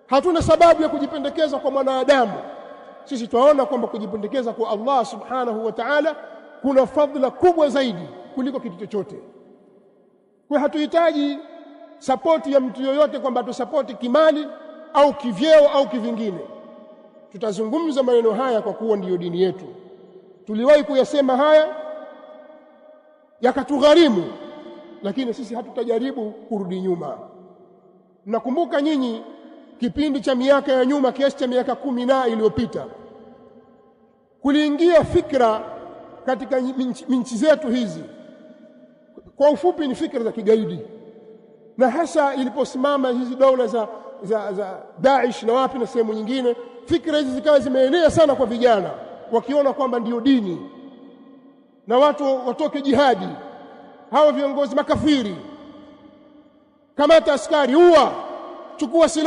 Hatuna sababu ya kujipendekeza kwa mwanadamu. Sisi tunaona kwamba kujipendekeza kwa Allah subhanahu wa ta'ala kuna fadhila kubwa zaidi kuliko kitu chochote. Kwa hatuhitaji support ya mtu yoyote kwamba tusapoti kimali au kivyeo au kivingine. Tutazungumza maneno haya kwa kuwa ndiyo dini yetu. Tuliwahi kuyasema haya yakatugharimu, lakini sisi hatutajaribu kurudi nyuma. Nakumbuka nyinyi kipindi cha miaka ya nyuma, kiasi cha miaka 10 iliyopita, kuliingia fikra katika nchi zetu hizi, kwa ufupi ni fikra za kigaidi, na hasa iliposimama hizi dola za Daesh na wapi na sehemu nyingine, fikra hizi zikawa zimeenea sana kwa vijana, wakiona kwamba ndiyo dini na watu watoke jihadi. Hawa viongozi makafiri, kamata askari, uwa, chukua silaha.